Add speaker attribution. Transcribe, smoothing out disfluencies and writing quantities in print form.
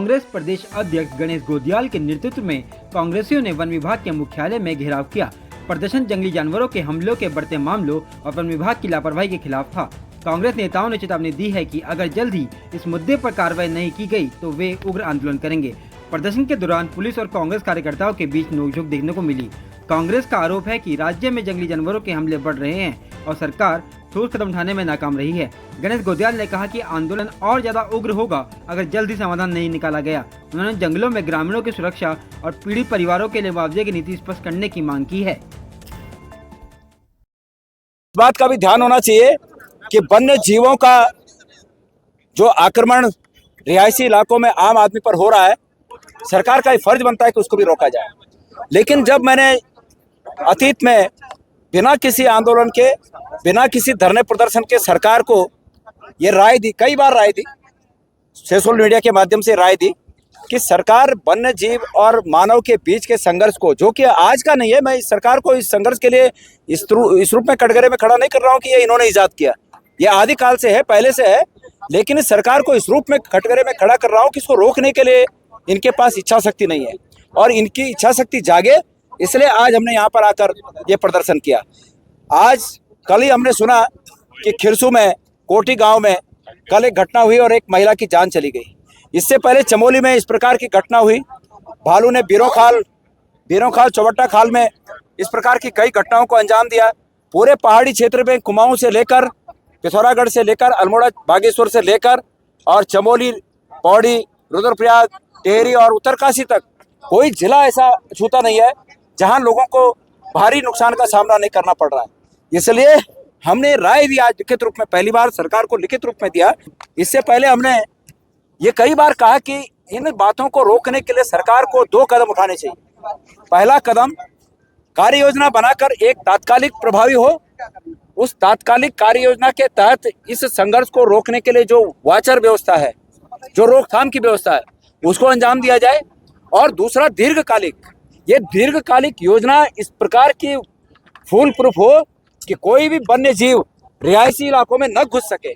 Speaker 1: कांग्रेस प्रदेश अध्यक्ष गणेश गोदियाल के नेतृत्व में कांग्रेसियों ने वन विभाग के मुख्यालय में घेराव किया। प्रदर्शन जंगली जानवरों के हमलों के बढ़ते मामलों और वन विभाग की लापरवाही के खिलाफ था। कांग्रेस नेताओं ने चेतावनी दी है कि अगर जल्द ही इस मुद्दे पर कार्रवाई नहीं की गई तो वे उग्र आंदोलन करेंगे। प्रदर्शन के दौरान पुलिस और कांग्रेस कार्यकर्ताओं के बीच नोकझोंक देखने को मिली। कांग्रेस का आरोप है कि राज्य में जंगली जानवरों के हमले बढ़ रहे हैं और सरकार ठोस कदम उठाने में नाकाम रही है। गणेश गोदियाल ने कहा कि आंदोलन और ज्यादा उग्र होगा अगर जल्द ही समाधान नहीं निकाला गया। उन्होंने जंगलों में ग्रामीणों की सुरक्षा और पीड़ित परिवारों के लिए मुआवजे की नीति स्पष्ट करने की मांग की है।
Speaker 2: इस बात का भी ध्यान होना चाहिए कि वन्य जीवों का जो आक्रमण रिहायशी इलाकों में आम आदमी पर हो रहा है, सरकार का ही फर्ज बनता है कि उसको भी रोका जाए। लेकिन जब मैंने अतीत में बिना किसी आंदोलन के, बिना किसी धरने प्रदर्शन के सरकार को ये राय दी, कई बार राय दी, सोशल मीडिया के माध्यम से राय दी कि सरकार वन्य जीव और मानव के बीच के संघर्ष को, जो कि आज का नहीं है, मैं इस सरकार को इस संघर्ष के लिए इस रूप में कटघरे में खड़ा नहीं कर रहा हूँ कि ये इन्होंने इजाद किया, ये आदिकाल से है, पहले से है। लेकिन इस सरकार को इस रूप में कटघरे में खड़ा कर रहा हूँ कि इसको रोकने के लिए इनके पास इच्छा शक्ति नहीं है और इनकी इच्छा शक्ति जागे, इसलिए आज हमने यहाँ पर आकर ये प्रदर्शन किया। आज कल ही हमने सुना कि खिरसू में कोटी गांव में कल एक घटना हुई और एक महिला की जान चली गई। इससे पहले चमोली में इस प्रकार की घटना हुई। भालू ने बीरों खाल चौबट्टा खाल में इस प्रकार की कई घटनाओं को अंजाम दिया। पूरे पहाड़ी क्षेत्र में कुमाऊं से लेकर पिथौरागढ़ से लेकर अल्मोड़ा बागेश्वर से लेकर और चमोली, पौड़ी, रुद्रप्रयाग, टिहरी और उत्तरकाशी तक कोई जिला ऐसा छूता नहीं है जहां लोगों को भारी नुकसान का सामना नहीं करना पड़ रहा है। इसलिए हमने राय भी आज लिखित रूप में, पहली बार सरकार को लिखित रूप में दिया। इससे पहले हमने ये कई बार कहा कि इन बातों को रोकने के लिए सरकार को 2 कदम उठाने चाहिए। पहला कदम, कार्य योजना बनाकर एक तात्कालिक प्रभावी हो, उस तात्कालिक कार्य योजना के तहत इस संघर्ष को रोकने के लिए जो वाचर व्यवस्था है, जो रोकथाम की व्यवस्था है, उसको अंजाम दिया जाए। और दूसरा दीर्घकालिक, ये दीर्घकालिक योजना इस प्रकार की फूल प्रूफ हो कि कोई भी वन्य जीव रिहायशी इलाकों में न घुस सके।